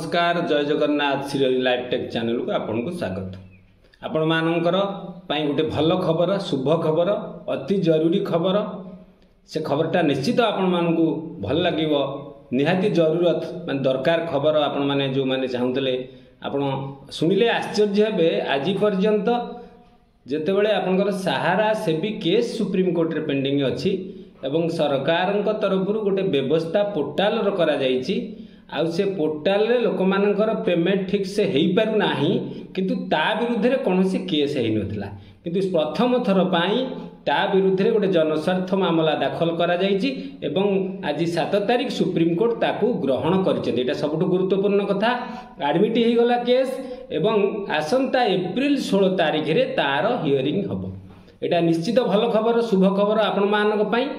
नमस्कार जय Jagannath Shri live take channel को आपन को स्वागत। आपण मानकर पई गोटे भल खबर शुभ खबर अति जरूरी खबर से खबरटा निश्चित आपण मान को भल लागिवो निहाती जरूरत मान दरकार खबर आपण माने जो माने चाहुतले आपण सुनिले आश्चर्य हेबे। आज पर्यंत जेतेबेले आपनकर सहारा सेबी केस सुप्रीम कोर्ट रे पेंडिंग अछि एवं सरकार तरफ गोटे व्यवस्था पोर्टाल रो करा जायछि आउ से पोर्टाल रे लोक मानकर पेमेंट ठीक से हेई पारु नाही किंतु ता विरुद्ध रे कोनोसी केस हेई नथिला किंतु प्रथम थर पाई ता विरुद्ध रे गोटे जनस्वार्थ मामला दाखल करा जायछि एवं आज 7 तारिख सुप्रीम कोर्ट ताकू ग्रहण करछे। एटा सबटु गुरुत्वपूर्ण कथा। एडमिट हेई गला केस एवं आसंता एप्रिल 16 तारिख रे तार हियरिंग हबो। एटा निश्चित भल खबर शुभ खबर आपण मानक पई।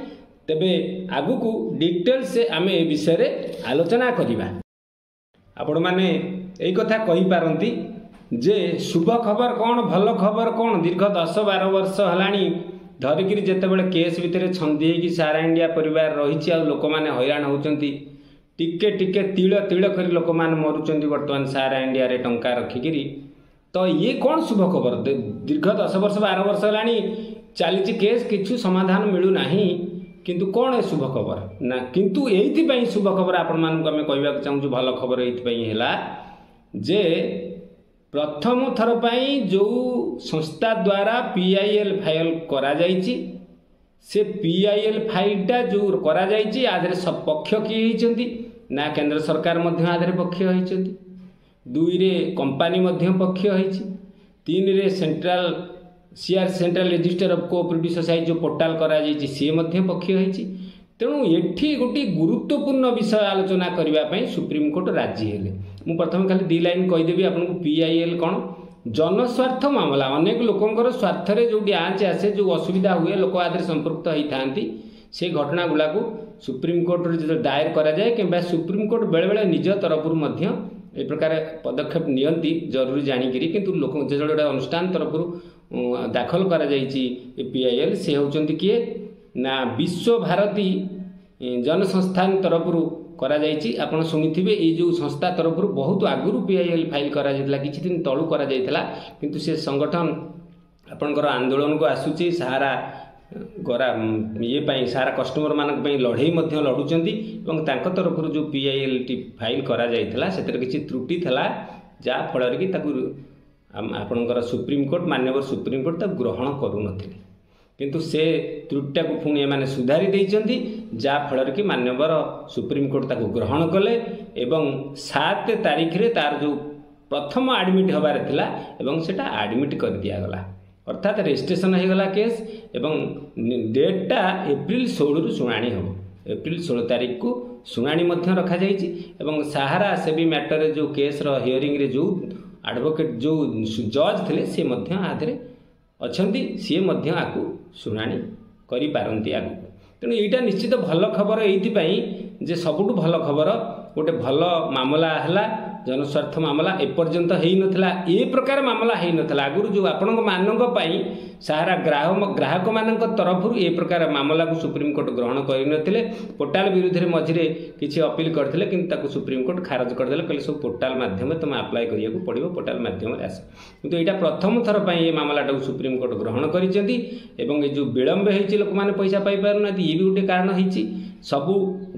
तेबे आगु को डिटेल से आमे ए विषय रे आलोचना करिबा। आपण माने एई कथा कहि पारंती जे शुभ खबर कौन भल खबर कौन। दीर्घ 10-12 वर्ष हलानी धरिकिरी जेतेबेले केस भितरे छंदी कि सारा इंडिया परिवार रहिछि आ लोक माने हैरान होउचंती टिके टिके तिळ तिळ करी लोक माने मरुचंती वर्तमान सारा इंडिया रे टंका रखिकिरी। तो ये कौन शुभ खबर। दीर्घ 10 वर्ष 12 वर्ष हलानी चलीछि केस किछु समाधान मिलु नाही किंतु कौन है शुभ खबर ना किंतु एइथि शुभ खबर आपण मानक आमे कहबा चाहूँ भल खबर एइथि हैला जे प्रथम थर पाई जो संस्था द्वारा पीआईएल फाइल करा जायछि से पीआईएल फाइलटा जो करा जायछि आधरे सब पक्ष किए होइचंती ना केंद्र सरकार मध्य आधरे पक्ष होइचंती 2 रे कंपनी मध्य पक्ष होइछि 3 रे central CR central register of cooperative society जो पोर्टाल करा जायछि से मध्य पक्ष होइछि। तेणु एठी गोटी गुरुत्वपूर्ण विषय आलोचना करिबा पई सुप्रीम कोर्ट राजी हेले। मु प्रथम खाली 2 लाइन कहि देबी आपन पीआईएल कोन जनस्वार्थ मामला अनेक लोकंकर स्वार्थ रे जोडी आंच आसे जो असुविधा हुए लोक आदि संपर्क होई थांती से घटना गुला को सुप्रीम कोर्ट रे जो दायर करा जाय किबा सुप्रीम कोर्ट बेले बेले निज तरफ मध्य ए प्रकार पदक्षेप नियंती जरूरी जानी करी किंतु लोक जे जोडा अनुष्ठान तरफ दाखल करा जायछि पीआईएल से होचंती किए ना विश्व भारती जनसंस्थान तरफ करा जायछि। आपण सुनिथिबे ए जो संस्था तरफ बहुत आगुरु पीआईएल फाइल करा जायतला किछि दिन तळु करा जायतला किंतु से संगठन आपनकर आंदोलन को आसुछि सहारा गरा ये पाई सारा कस्टमर मानक पई लढई मध्य लढुचंती एवं तांक तरफ जो पीआईएल टी फाइल करा जायतला सेतर किछि त्रुटि थला जा फळ रे कि ताकू आपनकर सुप्रीम कोर्ट मान्यवर सुप्रीम कोर्ट ताकू ग्रहण करू नथिले किंतु से त्रुटिटा को पुणी माने सुधारी देइचंती जा फल कि मान्यवर सुप्रीम कोर्ट ताकू ग्रहण कले एवं 7 तारिख रे तार जो प्रथम एडमिट हबार थिला एवं सेटा एडमिट कर दिया गला अर्थात रजिस्ट्रेशन हो गला केस एवं डेटटा एप्रिल 16 रु सुनानी हो। एप्रिल 16 तारिख को सुनानी मध्य रखा जायछि एवं सहारा सेबी मैटर रे जो केस रो हियरिंग रे जो एडवोकेट जो जज थिले से मध्य आधरे अछंती सी मध्य आकु सुनानी करि पारंती आगु। तेणु एटा निश्चित भल खबर एइथि जे सबुठु भल खबर गोटे भल मामला हला जनस्वार्थ मामला एपर्यंत हेई नथिला ए प्रकार मामला हेई नथिला आगुरु जो आपनक मानक पई सहारा ग्राहक मानक तरफ ए प्रकार मामला को सुप्रीम कोर्ट ग्रहण करि नथिले पोर्टाल विरुद्ध रे मझिरे किछि अपील करथिले किंतु ताकू सुप्रीम कोर्ट खारज कर देले कहले सब पोर्टाल माध्यम तुम अप्लाई करिया को पड़िबो पोर्टाल माध्यम रे आसे किंतु एटा प्रथम थर पई ए मामलाटा सुप्रीम कोर्ट ग्रहण करिसेंती एवं ए जो विलंब हेछि लोक माने पैसा पाई पारना ये भी गोटे कारण हेछि। सबु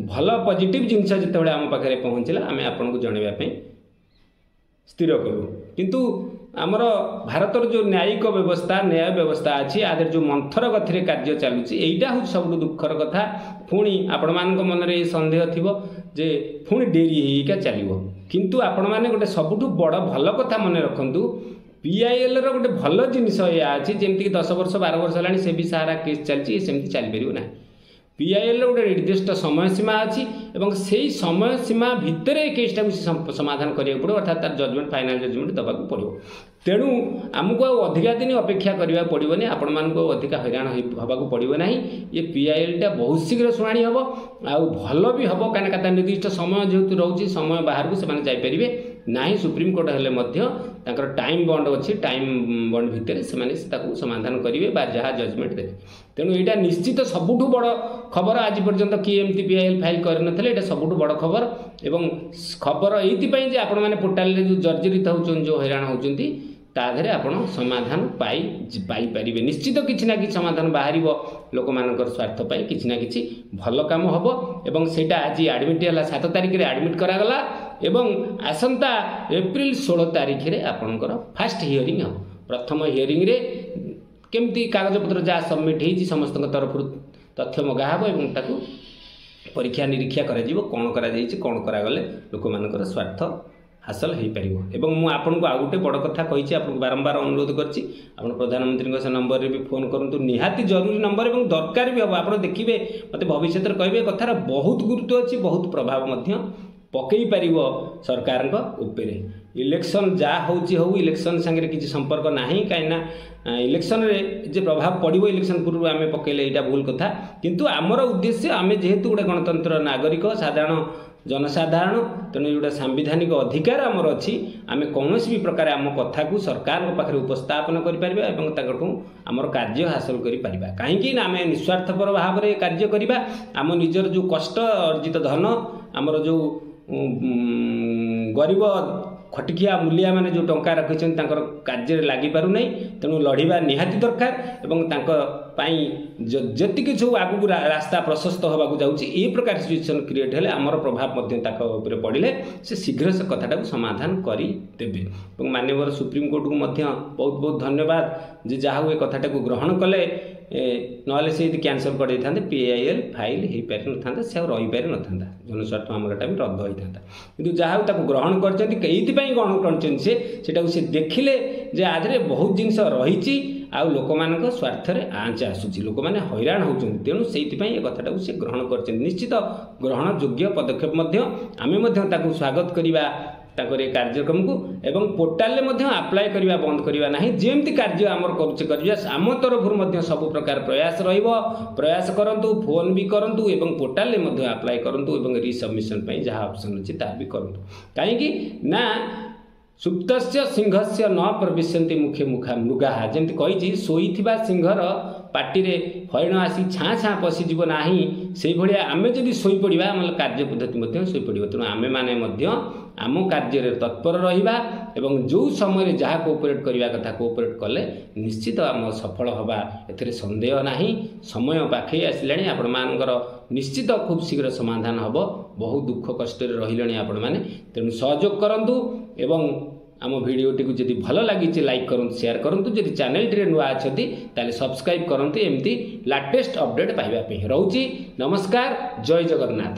भल पॉजिटिव जिनस जेतेबेले आम पाखरे पहुंचला आमे आपन को जणेबा पई स्थिर करूँ किंतु आमर भारतर जो न्यायिक व्यवस्था न्याय व्यवस्था अच्छी आधर जो मंथर गति कार्य चलुची एटा हूँ सब दुखर कथा। पुणी आपण मान मन में सन्देह थी जे पुणी डेरी होगा चलो किंतु आपण मैंने गोटे सबुठु बड़ भल कथा मन रखु पीआईएल रो गोटे भल जिनस या अच्छी जमीक 10 वर्ष 12 वर्ष है से भी सारा केस चलती सेमती चलीपर ना। पीआईएल गोटे निर्दिष्ट समय सीमा अच्छी एवं से समय सीमा भितर केसटा समाधान करिया पड़ो अर्थात तार जजमेंट फाइनाल जजमेंट दबाक पड़ो। तेणु आमको अधिका दिन अपेक्षा करने पड़ोनी आपण मानक अधिका हैरान होगा पड़ो ना। ये पीआईएलटा बहुत शीघ्र शुणाणी हम आउ भल भी हम कहीं निर्दिष्ट समय जेहेतु रोचे समय बाहर को से जापर ନାହିଁ ସୁପ୍ରିମକୋର୍ଟ ହେଲେ ମଧ୍ୟ ତାଙ୍କର ଟାଇମ୍ ବଣ୍ଡ ଅଛି, ଟାଇମ୍ ବଣ୍ଡ ଭିତରେ ସେମାନେ ତାକୁ ସମାଧାନ କରିବେ ବା ଯାହା ଜଜମେଣ୍ଟ ଦେବେ। ତେଣୁ ଏଇଟା ନିଶ୍ଚିତ ସବୁଠୁ ବଡ଼ ଖବର। ଆଜି ପର୍ଯ୍ୟନ୍ତ କିଏ ଏମିତି ପିଆଇଏଲ୍ ଫାଇଲ୍ କରିନଥିଲେ, ଏଇଟା ସବୁଠୁ ବଡ଼ ଖବର। ଏବଂ ଖବର ଏଇଥିପାଇଁ ଯେ ଆପଣମାନେ ପୋର୍ଟାଲରେ ଯେଉଁ ଜର୍ଜରିତ ହେଉଛନ୍ତି, ଯେଉଁ ହଇରାଣ ହେଉଛନ୍ତି, ତା ଦେହରେ ଆପଣ ସମାଧାନ ପାଇପାରିବେ। ନିଶ୍ଚିତ କିଛି ନା କିଛି ସମାଧାନ ବାହାରିବ। ଲୋକମାନଙ୍କର ସ୍ୱାର୍ଥ ପାଇଁ କିଛି ନା କିଛି ଭଲ କାମ ହେବ। ଏବଂ ସେଇଟା ଆଜି ଆଡ଼ମିଟ୍ ହେଲା, 7 ତାରିଖରେ ଆଡ଼ମିଟ୍ କରାଗଲା ଏବଂ ଆସନ୍ତା ଏପ୍ରିଲ 16 ତାରିଖରେ ଆପଣଙ୍କର ଫାଷ୍ଟ ହିୟରିଂ ହେବ। ପ୍ରଥମ ହିୟରିଂରେ କେମିତି କାଗଜପତ୍ର ଯାହା ସବମିଟ୍ ହେଇଛି ସମସ୍ତଙ୍କ ତରଫରୁ ତଥ୍ୟ ମଗା ହେବ ଏବଂ ତାକୁ ପରୀକ୍ଷା ନିରୀକ୍ଷା କରାଯିବ, କ'ଣ କରାଯାଇଛି, କ'ଣ କରାଗଲେ ଲୋକମାନଙ୍କର ସ୍ୱାର୍ଥ ହାସଲ ହୋଇପାରିବ। ଏବଂ ମୁଁ ଆପଣଙ୍କୁ ଆଉ ଗୋଟେ ବଡ଼ କଥା କହିଛି, ଆପଣଙ୍କୁ ବାରମ୍ବାର ଅନୁରୋଧ କରିଛି, ଆପଣ ପ୍ରଧାନମନ୍ତ୍ରୀଙ୍କ ସେ ନମ୍ବରରେ ବି ଫୋନ୍ କରନ୍ତୁ। ନିହାତି ଜରୁରୀ ନମ୍ବର ଏବଂ ଦରକାର ବି ହେବ। ଆପଣ ଦେଖିବେ, ମୋତେ ଭବିଷ୍ୟତରେ କହିବେ, କଥାର ବହୁତ ଗୁରୁତ୍ୱ ଅଛି, ବହୁତ ପ୍ରଭାବ ମଧ୍ୟ ପକାଇ ପାରିବ ସରକାରଙ୍କ ଉପରେ। ଇଲେକ୍ସନ୍ ଯାହା ହେଉଛି ହେଉ, ଇଲେକ୍ସନ୍ ସାଙ୍ଗରେ କିଛି ସମ୍ପର୍କ ନାହିଁ। କାହିଁକିନା ଇଲେକ୍ସନରେ ଯେ ପ୍ରଭାବ ପଡ଼ିବ ଇଲେକ୍ସନ୍ ପୂର୍ବରୁ ଆମେ ପକାଇଲେ ଏଇଟା ଭୁଲ କଥା। କିନ୍ତୁ ଆମର ଉଦ୍ଦେଶ୍ୟ, ଆମେ ଯେହେତୁ ଗୋଟେ ଗଣତନ୍ତ୍ର ନାଗରିକ, ସାଧାରଣ ଜନସାଧାରଣ, ତେଣୁ ଗୋଟେ ସାମ୍ବିଧାନିକ ଅଧିକାର ଆମର ଅଛି। ଆମେ କୌଣସି ବି ପ୍ରକାର ଆମ କଥାକୁ ସରକାରଙ୍କ ପାଖରେ ଉପସ୍ଥାପନ କରିପାରିବା ଏବଂ ତାଙ୍କଠୁ ଆମର କାର୍ଯ୍ୟ ହାସଲ କରିପାରିବା। କାହିଁକି ନା ଆମେ ନିଃସ୍ୱାର୍ଥପର ଭାବରେ କାର୍ଯ୍ୟ କରିବା। ଆମ ନିଜର ଯେଉଁ କଷ୍ଟ ଅର୍ଜିତ ଧନ, ଆମର ଯେଉଁ ଗରିବ ଖଟିଖିଆ ମୂଲିଆମାନେ ଯେଉଁ ଟଙ୍କା ରଖିଛନ୍ତି ତାଙ୍କର କାର୍ଯ୍ୟରେ ଲାଗିପାରୁନାହିଁ। ତେଣୁ ଲଢ଼ିବା ନିହାତି ଦରକାର ଏବଂ ତାଙ୍କ ପାଇଁ ଯେତିକି ସବୁ ଆଗକୁ ରାସ୍ତା ପ୍ରଶସ୍ତ ହେବାକୁ ଯାଉଛି, ଏ ପ୍ରକାର ସିଚୁଏସନ୍ କ୍ରିଏଟ୍ ହେଲେ ଆମର ପ୍ରଭାବ ମଧ୍ୟ ତାଙ୍କ ଉପରେ ପଡ଼ିଲେ ସେ ଶୀଘ୍ର ସେ କଥାଟାକୁ ସମାଧାନ କରିଦେବେ। ଏବଂ ମାନ୍ୟବର ସୁପ୍ରିମକୋର୍ଟକୁ ମଧ୍ୟ ବହୁତ ବହୁତ ଧନ୍ୟବାଦ ଯେ ଯାହା ହଉ ଏ କଥାଟାକୁ ଗ୍ରହଣ କଲେ। ନହେଲେ ସେ ଯଦି କ୍ୟାନସଲ୍ କରିଦେଇଥାନ୍ତେ ପିଆଇଏଲ୍ ଫାଇଲ୍ ହୋଇପାରିନଥାନ୍ତା, ସେ ଆଉ ରହିପାରିନଥାନ୍ତା, ଜନସ୍ୱାର୍ଥ ମାମଲାଟା ବି ରଦ୍ଦ ହୋଇଥାନ୍ତା। କିନ୍ତୁ ଯାହା ହଉ ତାକୁ ଗ୍ରହଣ କରିଛନ୍ତି। ଏଇଥିପାଇଁ ଗ୍ରହଣ କରିଛନ୍ତି ସେଟାକୁ ସେ ଦେଖିଲେ ଯେ ଆ ଦେହରେ ବହୁତ ଜିନିଷ ରହିଛି ଆଉ ଲୋକମାନଙ୍କ ସ୍ୱାର୍ଥରେ ଆଞ୍ଚ ଆସୁଛି, ଲୋକମାନେ ହଇରାଣ ହେଉଛନ୍ତି। ତେଣୁ ସେଇଥିପାଇଁ ଏ କଥାଟାକୁ ସେ ଗ୍ରହଣ କରିଛନ୍ତି। ନିଶ୍ଚିତ ଗ୍ରହଣ ଯୋଗ୍ୟ ପଦକ୍ଷେପ ମଧ୍ୟ। ଆମେ ମଧ୍ୟ ତାକୁ ସ୍ୱାଗତ କରିବା ତାଙ୍କର ଏ କାର୍ଯ୍ୟକ୍ରମକୁ ଏବଂ ପୋର୍ଟାଲରେ ମଧ୍ୟ ଆପ୍ଲାଏ କରିବା ବନ୍ଦ କରିବା ନାହିଁ। ଯେମିତି କାର୍ଯ୍ୟ ଆମର କରୁଛେ କରିବା, ଆମ ତରଫରୁ ମଧ୍ୟ ସବୁ ପ୍ରକାର ପ୍ରୟାସ ରହିବ। ପ୍ରୟାସ କରନ୍ତୁ, ଫୋନ୍ ବି କରନ୍ତୁ ଏବଂ ପୋର୍ଟାଲରେ ମଧ୍ୟ ଆପ୍ଲାଏ କରନ୍ତୁ ଏବଂ ରିସବମିଶନ ପାଇଁ ଯାହା ଅପସନ୍ ଅଛି ତାହା ବି କରନ୍ତୁ। କାହିଁକି ନା ସୁପ୍ତସ୍ୟ ସିଂହସ୍ୟ ନ ପ୍ରବିଶନ୍ତି ମୁଖେ ମୁଖା ମୃଗାଃ, ଯେମିତି କହିଛି, ଶୋଇଥିବା ସିଂହର ପାଟିରେ ହରିଣ ଆସି ଛାଁ ଛାଁ ପଶିଯିବ ନାହିଁ। ସେଇଭଳିଆ ଆମେ ଯଦି ଶୋଇପଡ଼ିବା ଆମ କାର୍ଯ୍ୟ ପଦ୍ଧତି ମଧ୍ୟ ଶୋଇପଡ଼ିବ। ତେଣୁ ଆମେମାନେ ମଧ୍ୟ ଆମ କାର୍ଯ୍ୟରେ ତତ୍ପର ରହିବା ଏବଂ ଯେଉଁ ସମୟରେ ଯାହା କୋଅପରେଟ୍ କରିବା କଥା କୋଅପରେଟ୍ କଲେ ନିଶ୍ଚିତ ଆମ ସଫଳ ହେବା, ଏଥିରେ ସନ୍ଦେହ ନାହିଁ। ସମୟ ପାଖେଇ ଆସିଲାଣି, ଆପଣମାନଙ୍କର ନିଶ୍ଚିତ ଖୁବ୍ ଶୀଘ୍ର ସମାଧାନ ହେବ। ବହୁ ଦୁଃଖ କଷ୍ଟରେ ରହିଲେଣି ଆପଣମାନେ, ତେଣୁ ସହଯୋଗ କରନ୍ତୁ ଏବଂ ଆମ ଭିଡ଼ିଓଟିକୁ ଯଦି ଭଲ ଲାଗିଛି ଲାଇକ୍ କରନ୍ତୁ, ସେୟାର କରନ୍ତୁ। ଯଦି ଚ୍ୟାନେଲଟିରେ ନୂଆ ଅଛନ୍ତି ତାହେଲେ ସବସ୍କ୍ରାଇବ୍ କରନ୍ତୁ, ଏମିତି ଲାଟେଷ୍ଟ ଅପଡେଟ୍ ପାଇବା ପାଇଁ। ରହୁଛି, ନମସ୍କାର, ଜୟ ଜଗନ୍ନାଥ।